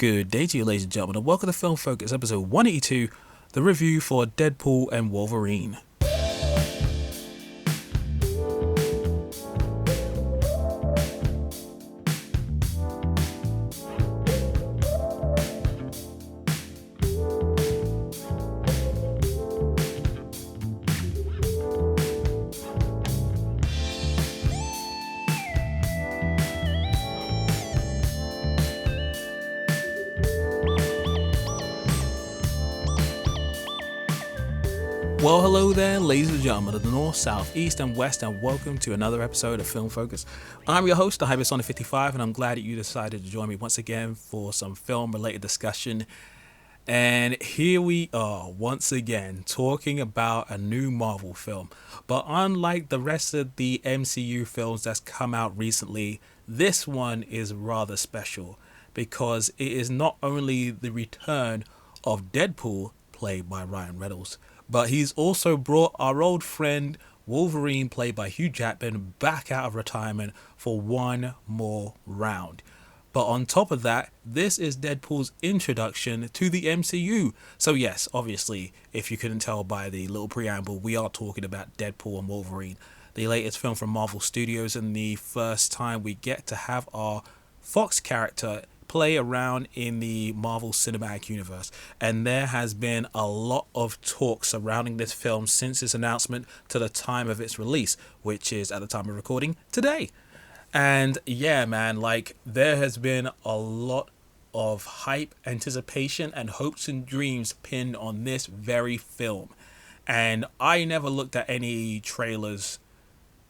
Good day to you, ladies and gentlemen, and welcome to Film Focus, episode 182, the review for Deadpool and Wolverine. Well, hello there, ladies and gentlemen of the North, South, East, and West, and welcome to another episode of Film Focus. I'm your host, the Hypersonic55, and I'm glad that you decided to join me once again for some film-related discussion. And here we are, once again, talking about a new Marvel film. But unlike the rest of the MCU films that's come out recently, this one is rather special, because it is not only the return of Deadpool, played by Ryan Reynolds, but he's also brought our old friend Wolverine, played by Hugh Jackman, back out of retirement for one more round. But on top of that, this is Deadpool's introduction to the MCU. So yes, obviously, if you couldn't tell by the little preamble, we are talking about Deadpool and Wolverine, the latest film from Marvel Studios, and the first time we get to have our Fox character play around in the Marvel Cinematic Universe. And there has been a lot of talk surrounding this film since its announcement to the time of its release, which is, at the time of recording, today. And yeah, man, there has been a lot of hype, anticipation, and hopes and dreams pinned on this very film. And I never looked at any trailers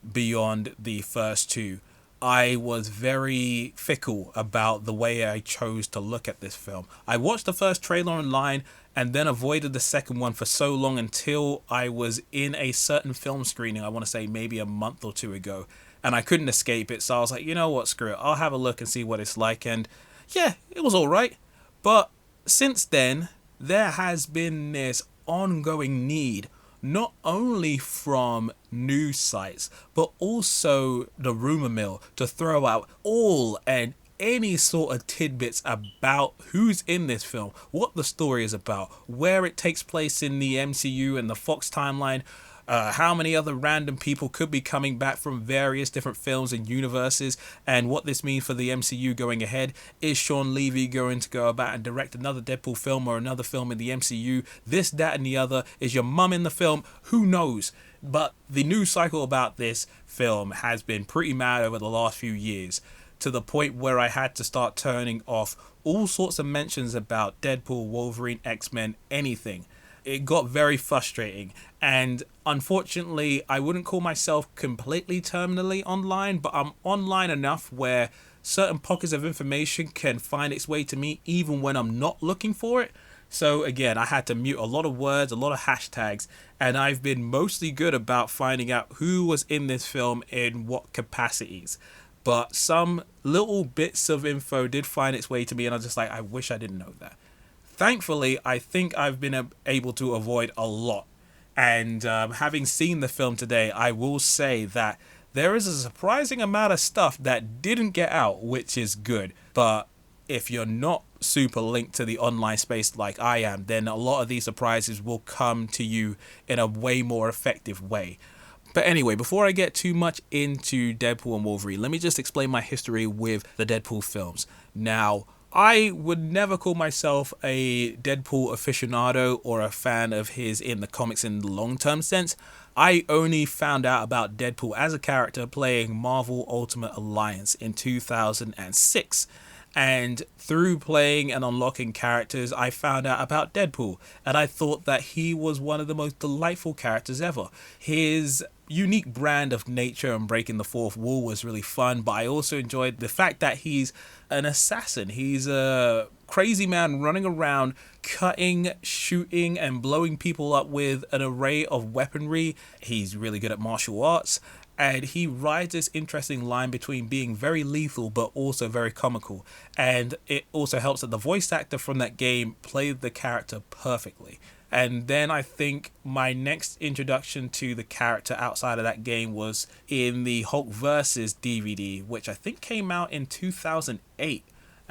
beyond the first two. I was very fickle about the way I chose to look at this film. I watched the first trailer online and then avoided the second one for so long until I was in a certain film screening, I want to say maybe a month or two ago, and I couldn't escape it. So I was like, you know what, screw it. I'll have a look and see what it's like. And yeah, it was all right. But since then, there has been this ongoing need, not only from news sites, but also the rumor mill, to throw out all and any sort of tidbits about who's in this film, what the story is about, where it takes place in the MCU and the Fox timeline, how many other random people could be coming back from various different films and universes, and what this means for the MCU going ahead. Is Sean Levy going to go about and direct another Deadpool film or another film in the MCU? This, that, and the other. Is your mum in the film? Who knows? But the news cycle about this film has been pretty mad over the last few years, to the point where I had to start turning off all sorts of mentions about Deadpool, Wolverine, X-Men, anything. It got very frustrating, and unfortunately, I wouldn't call myself completely terminally online, but I'm online enough where certain pockets of information can find its way to me even when I'm not looking for it. So again, I had to mute a lot of words, a lot of hashtags, and I've been mostly good about finding out who was in this film in what capacities. But some little bits of info did find its way to me, and I was just like, I wish I didn't know that. Thankfully, I think I've been able to avoid a lot. And having seen the film today, I will say that there is a surprising amount of stuff that didn't get out, which is good. But if you're not super linked to the online space like I am, then a lot of these surprises will come to you in a way more effective way. But anyway, before I get too much into Deadpool and Wolverine, let me just explain my history with the Deadpool films. Now, I would never call myself a Deadpool aficionado or a fan of his in the comics in the long-term sense. I only found out about Deadpool as a character playing Marvel Ultimate Alliance in 2006. And through playing and unlocking characters, I found out about Deadpool, and I thought that he was one of the most delightful characters ever. His unique brand of nature and breaking the fourth wall was really fun, but I also enjoyed the fact that he's an assassin. He's a crazy man running around, cutting, shooting, and blowing people up with an array of weaponry. He's really good at martial arts. And he rides this interesting line between being very lethal but also very comical. And it also helps that the voice actor from that game played the character perfectly. And then I think my next introduction to the character outside of that game was in the Hulk vs. DVD, which I think came out in 2008.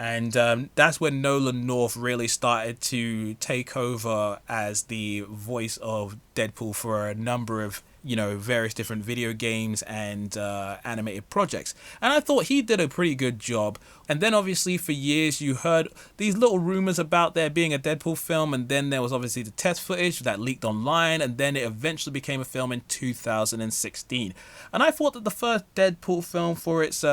And that's when Nolan North really started to take over as the voice of Deadpool for a number of, various different video games and animated projects. And I thought he did a pretty good job. And then obviously for years you heard these little rumors about there being a Deadpool film, and then there was obviously the test footage that leaked online, and then it eventually became a film in 2016. And I thought that the first Deadpool film, for its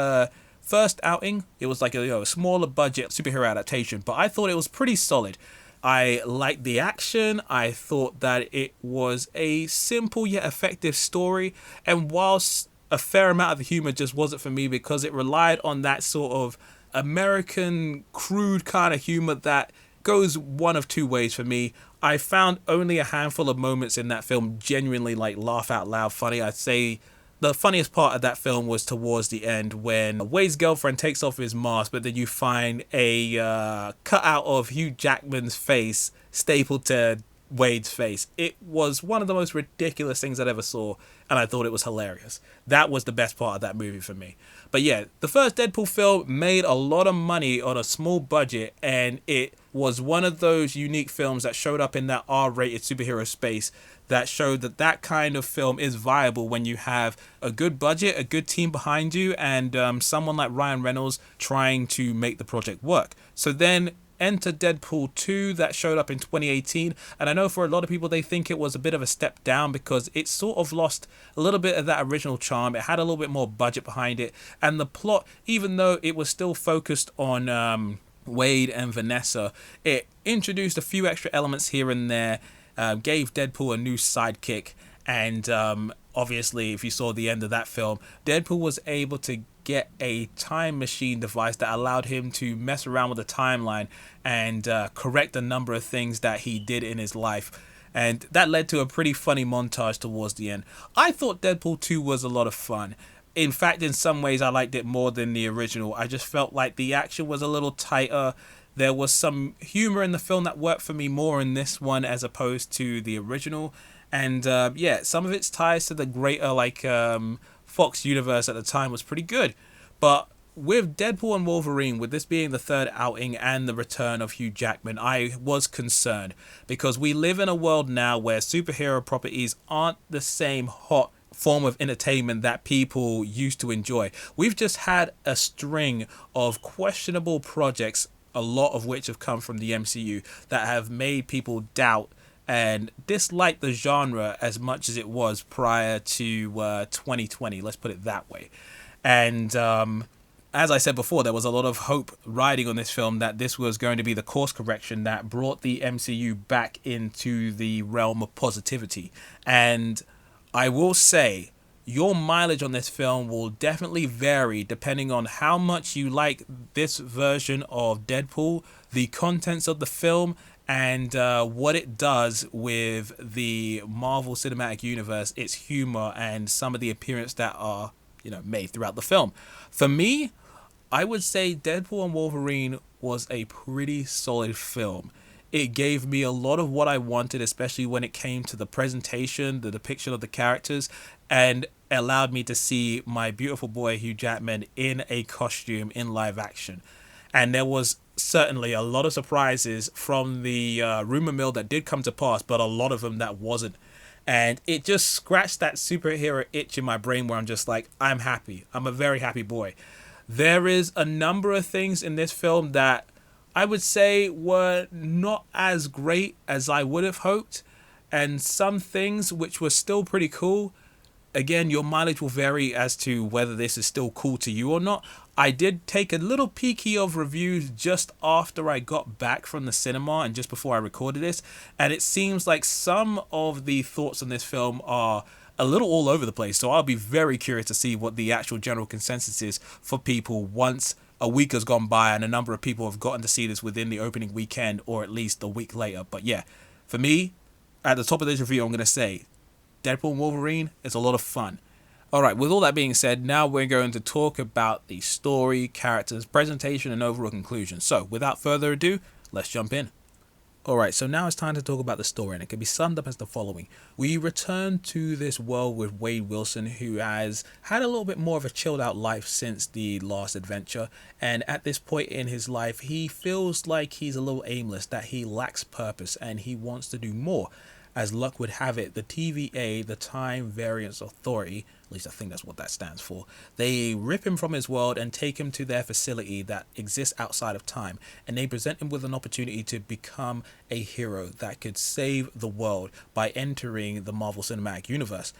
first outing, it was like a smaller budget superhero adaptation, but I thought it was pretty solid. I liked the action. I thought that it was a simple yet effective story, and whilst a fair amount of the humor just wasn't for me because it relied on that sort of American crude kind of humor that goes one of two ways for me. I found only a handful of moments in that film genuinely like laugh out loud funny. I'd say the funniest part of that film was towards the end when Wade's girlfriend takes off his mask, but then you find a cutout of Hugh Jackman's face stapled to Wade's face. It was one of the most ridiculous things I'd ever saw, and I thought it was hilarious. That was the best part of that movie for me. But yeah, the first Deadpool film made a lot of money on a small budget, and it was one of those unique films that showed up in that R-rated superhero space that showed that that kind of film is viable when you have a good budget, a good team behind you, and someone like Ryan Reynolds trying to make the project work. So then enter Deadpool 2 that showed up in 2018, and I know for a lot of people they think it was a bit of a step down because it sort of lost a little bit of that original charm. It had a little bit more budget behind it, and the plot, even though it was still focused on Wade and Vanessa, it introduced a few extra elements here and there, gave Deadpool a new sidekick, and obviously if you saw the end of that film, Deadpool was able to get a time machine device that allowed him to mess around with the timeline and correct a number of things that he did in his life, and that led to a pretty funny montage towards the end. I thought Deadpool 2 was a lot of fun. In fact, in some ways I liked it more than the original. I just felt like the action was a little tighter. There was some humor in the film that worked for me more in this one as opposed to the original. And yeah, some of its ties to the greater Fox universe at the time was pretty good. But with Deadpool and Wolverine, with this being the third outing and the return of Hugh Jackman, I was concerned because we live in a world now where superhero properties aren't the same hot form of entertainment that people used to enjoy. We've just had a string of questionable projects, a lot of which have come from the MCU, that have made people doubt and dislike the genre as much as it was prior to 2020, let's put it that way. And as I said before, there was a lot of hope riding on this film that this was going to be the course correction that brought the MCU back into the realm of positivity. And I will say, your mileage on this film will definitely vary depending on how much you like this version of Deadpool, the contents of the film, and what it does with the Marvel Cinematic Universe, its humor, and some of the appearances that are, made throughout the film. For me, I would say Deadpool and Wolverine was a pretty solid film. It gave me a lot of what I wanted, especially when it came to the presentation, the depiction of the characters, and allowed me to see my beautiful boy Hugh Jackman in a costume in live action. And there was certainly a lot of surprises from the rumor mill that did come to pass, but a lot of them that wasn't. And it just scratched that superhero itch in my brain where I'm just like, I'm happy. I'm a very happy boy. There is a number of things in this film that I would say were not as great as I would have hoped, and some things which were still pretty cool. Again, your mileage will vary as to whether this is still cool to you or not. I did take a little peeky of reviews just after I got back from the cinema and just before I recorded this, and it seems like some of the thoughts on this film are a little all over the place, so I'll be very curious to see what the actual general consensus is for people once a week has gone by and a number of people have gotten to see this within the opening weekend or at least a week later. But yeah, for me, at the top of this review, I'm going to say Deadpool and Wolverine is a lot of fun. Alright, with all that being said, now we're going to talk about the story, characters, presentation, and overall conclusion. So, without further ado, let's jump in. Alright, so now it's time to talk about the story, and it can be summed up as the following. We return to this world with Wade Wilson, who has had a little bit more of a chilled out life since the last adventure, and at this point in his life, he feels like he's a little aimless, that he lacks purpose, and he wants to do more. As luck would have it, the TVA, the Time Variance Authority, at least I think that's what that stands for, they rip him from his world and take him to their facility that exists outside of time, and they present him with an opportunity to become a hero that could save the world by entering the Marvel Cinematic Universe.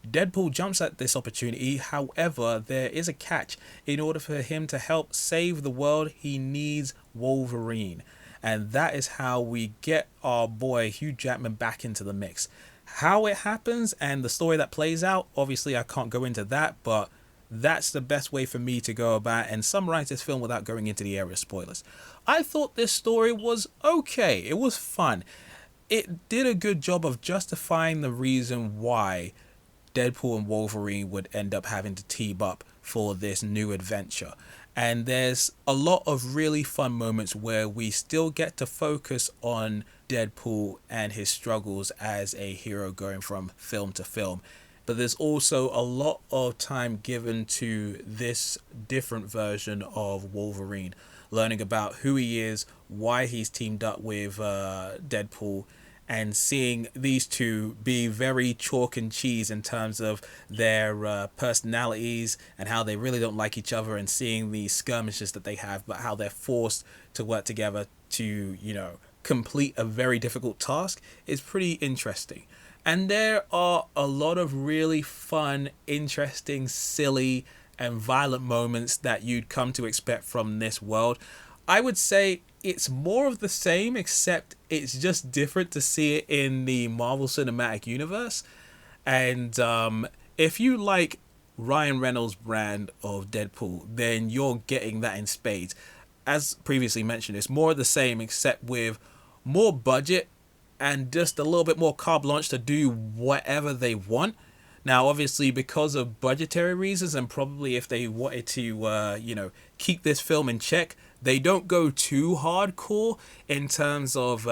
Deadpool jumps at this opportunity, however, there is a catch. In order for him to help save the world, he needs Wolverine. And that is how we get our boy Hugh Jackman back into the mix. How it happens and the story that plays out, obviously I can't go into that, but that's the best way for me to go about and summarize this film without going into the area of spoilers. I thought this story was okay. It was fun. It did a good job of justifying the reason why Deadpool and Wolverine would end up having to team up for this new adventure. And there's a lot of really fun moments where we still get to focus on Deadpool and his struggles as a hero going from film to film. But there's also a lot of time given to this different version of Wolverine, learning about who he is, why he's teamed up with Deadpool, and seeing these two be very chalk and cheese in terms of their personalities and how they really don't like each other, and seeing the skirmishes that they have, but how they're forced to work together to, complete a very difficult task is pretty interesting. And there are a lot of really fun, interesting, silly, and violent moments that you'd come to expect from this world. I would say it's more of the same, except it's just different to see it in the Marvel Cinematic Universe. And if you like Ryan Reynolds' brand of Deadpool, then you're getting that in spades. As previously mentioned, it's more of the same, except with more budget and just a little bit more carte blanche to do whatever they want. Now, obviously, because of budgetary reasons, and probably if they wanted to, keep this film in check, they don't go too hardcore in terms of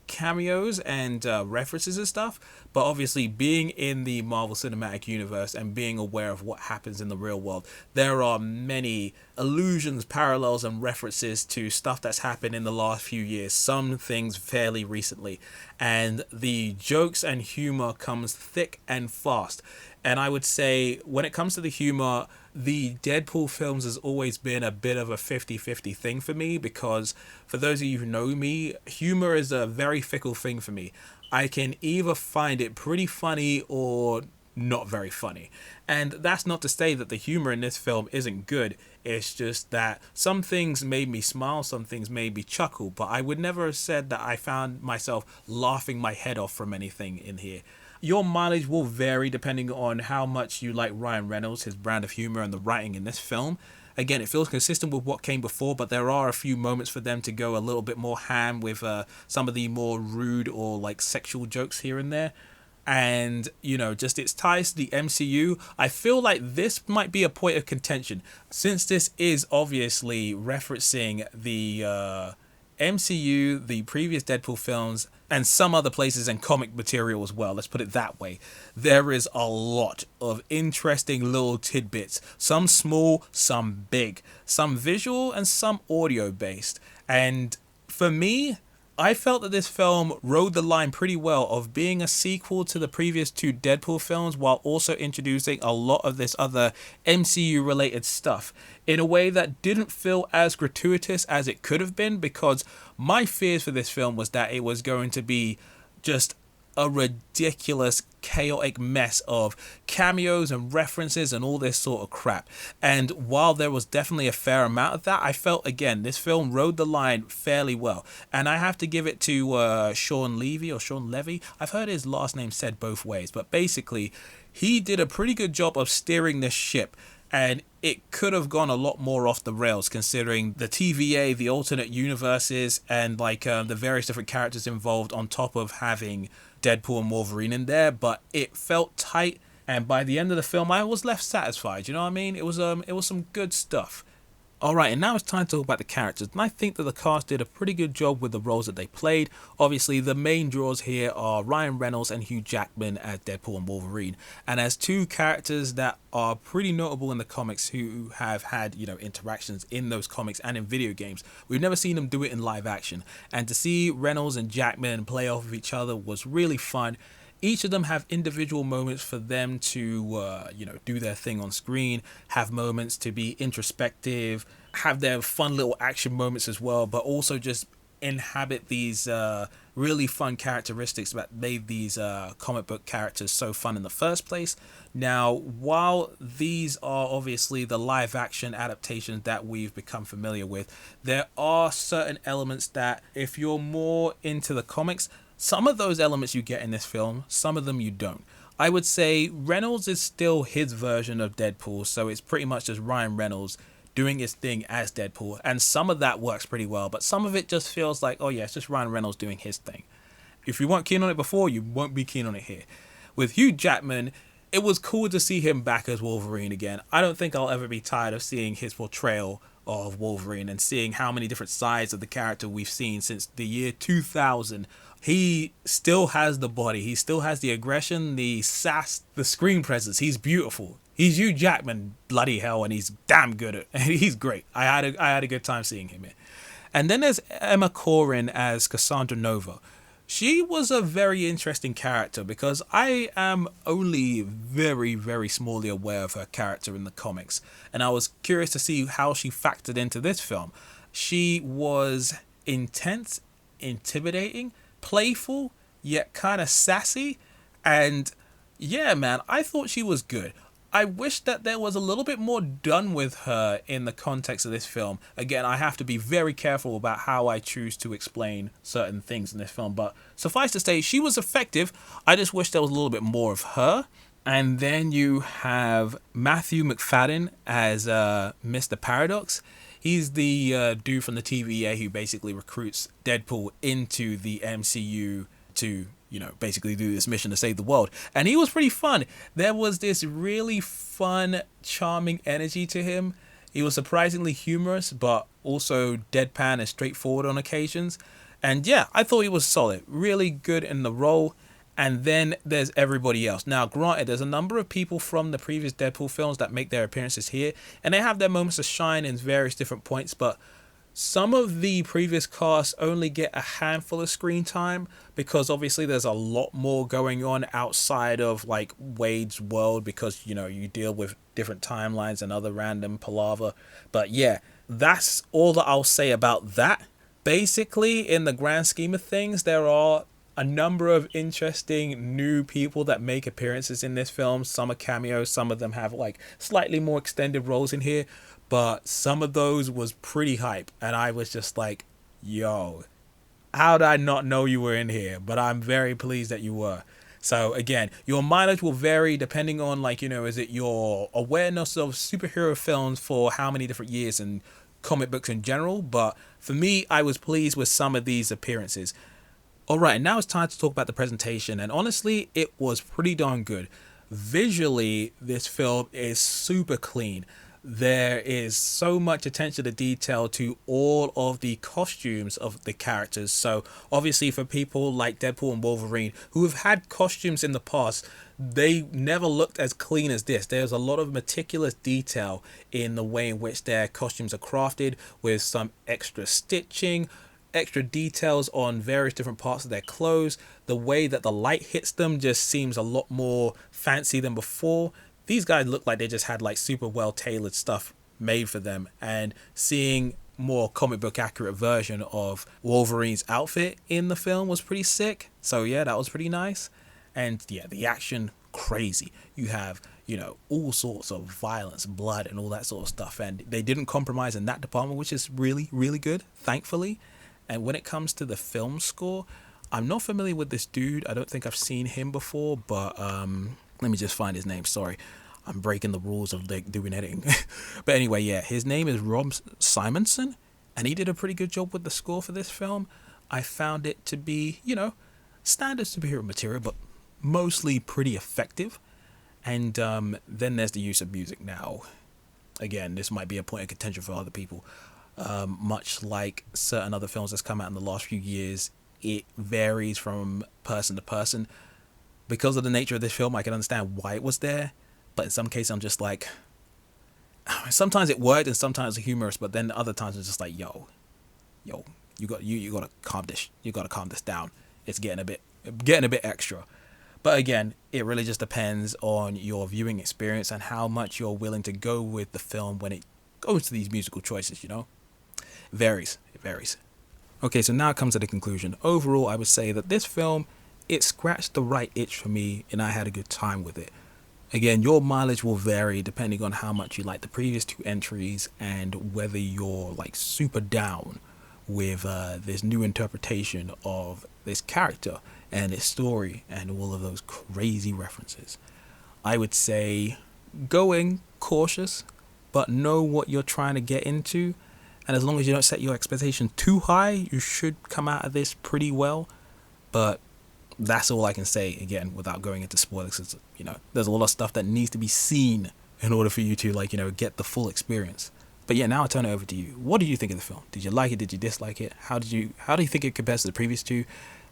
cameos and references and stuff. But obviously, being in the Marvel Cinematic Universe and being aware of what happens in the real world, there are many allusions, parallels, and references to stuff that's happened in the last few years. Some things fairly recently. And the jokes and humor comes thick and fast. And I would say when it comes to the humor, the Deadpool films has always been a bit of a 50-50 thing for me, because for those of you who know me, humor is a very fickle thing for me. I can either find it pretty funny or not very funny. And that's not to say that the humor in this film isn't good. It's just that some things made me smile, some things made me chuckle, but I would never have said that I found myself laughing my head off from anything in here. Your mileage will vary depending on how much you like Ryan Reynolds, his brand of humor, and the writing in this film. Again, it feels consistent with what came before, but there are a few moments for them to go a little bit more ham with some of the more rude or like sexual jokes here and there. And, just its ties to the MCU, I feel like this might be a point of contention, since this is obviously referencing the MCU, the previous Deadpool films, and some other places and comic material as well. Let's put it that way. There is a lot of interesting little tidbits, some small, some big, some visual, and some audio based. And for me, I felt that this film rode the line pretty well of being a sequel to the previous two Deadpool films, while also introducing a lot of this other MCU related stuff in a way that didn't feel as gratuitous as it could have been, because my fears for this film was that it was going to be just a ridiculous, chaotic mess of cameos and references and all this sort of crap. And while there was definitely a fair amount of that, I felt, again, this film rode the line fairly well. And I have to give it to Sean Levy. I've heard his last name said both ways, but basically, he did a pretty good job of steering this ship. And it could have gone a lot more off the rails, considering the TVA, the alternate universes, and the various different characters involved, on top of having Deadpool and Wolverine in there. But it felt tight, and by the end of the film, I was left satisfied. You know what I mean? It was some good stuff. Alright, and now it's time to talk about the characters. And I think that the cast did a pretty good job with the roles that they played. Obviously, the main draws here are Ryan Reynolds and Hugh Jackman as Deadpool and Wolverine. And as two characters that are pretty notable in the comics who have had, interactions in those comics and in video games. We've never seen them do it in live action. And to see Reynolds and Jackman play off of each other was really fun. Each of them have individual moments for them to, do their thing on screen, have moments to be introspective, have their fun little action moments as well, but also just inhabit these really fun characteristics that made these comic book characters so fun in the first place. Now, while these are obviously the live action adaptations that we've become familiar with, there are certain elements that, if you're more into the comics, some of those elements you get in this film, some of them you don't. I would say Reynolds is still his version of Deadpool, so it's pretty much just Ryan Reynolds doing his thing as Deadpool, and some of that works pretty well, but some of it just feels like, oh yeah, it's just Ryan Reynolds doing his thing. If you weren't keen on it before, you won't be keen on it here. With Hugh Jackman, it was cool to see him back as Wolverine again. I don't think I'll ever be tired of seeing his portrayal of Wolverine and seeing how many different sides of the character we've seen since the year 2000. He still has the body, he still has the aggression, the sass, the screen presence. He's beautiful. He's Hugh Jackman, bloody hell, and he's damn good at. He's great. I had a good time seeing him here. And then there's Emma Corrin as Cassandra Nova. She was a very interesting character because I am only very, very smallly aware of her character in the comics, and I was curious to see how she factored into this film. She was intense, intimidating, playful, yet kind of sassy, and yeah, man, I thought she was good. I wish that there was a little bit more done with her in the context of this film. Again, I have to be very careful about how I choose to explain certain things in this film, but suffice to say, she was effective. I just wish there was a little bit more of her. And then you have Matthew McFadden as Mr. Paradox. He's the dude from the TVA who basically recruits Deadpool into the MCU to, basically do this mission to save the world. And he was pretty fun. There was this really fun, charming energy to him. He was surprisingly humorous, but also deadpan and straightforward on occasions. And yeah, I thought he was solid. Really good in the role. And then there's everybody else. Now, granted, there's a number of people from the previous Deadpool films that make their appearances here, and they have their moments of shine in various different points, but some of the previous casts only get a handful of screen time because obviously there's a lot more going on outside of like Wade's world because, you deal with different timelines and other random palaver. But yeah, that's all that I'll say about that. Basically, in the grand scheme of things, there are a number of interesting new people that make appearances in this film. Some are cameos, some of them have like slightly more extended roles in here, but some of those was pretty hype, and I was just like, yo, how did I not know you were in here? But I'm very pleased that you were. So again, your mileage will vary depending on is it your awareness of superhero films for how many different years and comic books in general, but for me, I was pleased with some of these appearances. Alright, now it's time to talk about the presentation, and honestly, it was pretty darn good. Visually, this film is super clean. There is so much attention to detail to all of the costumes of the characters. So obviously for people like Deadpool and Wolverine who have had costumes in the past, they never looked as clean as this. There's a lot of meticulous detail in the way in which their costumes are crafted, with some extra stitching, extra details on various different parts of their clothes. The way that the light hits them just seems a lot more fancy than before. These guys look like they just had like super well tailored stuff made for them, and seeing more comic book accurate version of Wolverine's outfit in the film was pretty sick. So yeah, that was pretty nice. And yeah, the action, crazy. You have, all sorts of violence, blood and all that sort of stuff, and they didn't compromise in that department, which is really, really good, thankfully. And when it comes to the film score, I'm not familiar with this dude. I don't think I've seen him before, but let me just find his name. Sorry, I'm breaking the rules of doing editing. But anyway, yeah, his name is Rob Simonson, and he did a pretty good job with the score for this film. I found it to be, standard superhero material, but mostly pretty effective. And then there's the use of music now. again, this might be a point of contention for other people. Much like certain other films that's come out in the last few years, it varies from person to person. Because of the nature of this film, I can understand why it was there, but in some cases, I'm just like, sometimes it worked and sometimes it's humorous, but then other times it's just like, yo, you gotta calm this down. It's getting a bit extra. But again, it really just depends on your viewing experience and how much you're willing to go with the film when it goes to these musical choices, It varies. Okay, so now it comes to the conclusion. Overall, I would say that this film, it scratched the right itch for me and I had a good time with it. Again, your mileage will vary depending on how much you like the previous two entries and whether you're like super down with this new interpretation of this character and its story and all of those crazy references. I would say go in cautious, but know what you're trying to get into. And as long as you don't set your expectation too high, you should come out of this pretty well. But that's all I can say, again, without going into spoilers. Because, there's a lot of stuff that needs to be seen in order for you to, get the full experience. But yeah, now I turn it over to you. What did you think of the film? Did you like it? Did you dislike it? How do you think it compares to the previous two?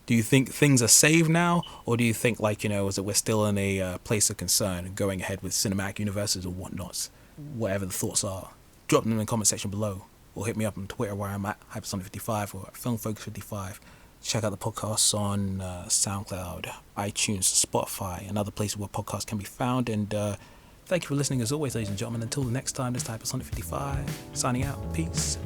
Do you think things are saved now? Or do you think, is it we're still in a place of concern going ahead with cinematic universes or whatnots? Whatever the thoughts are, drop them in the comment section below. Or hit me up on Twitter where I'm at Hypersonic55 or at FilmFocus55. Check out the podcasts on SoundCloud, iTunes, Spotify, and other places where podcasts can be found. And thank you for listening as always, ladies and gentlemen. Until the next time, this is Hypersonic55 signing out. Peace.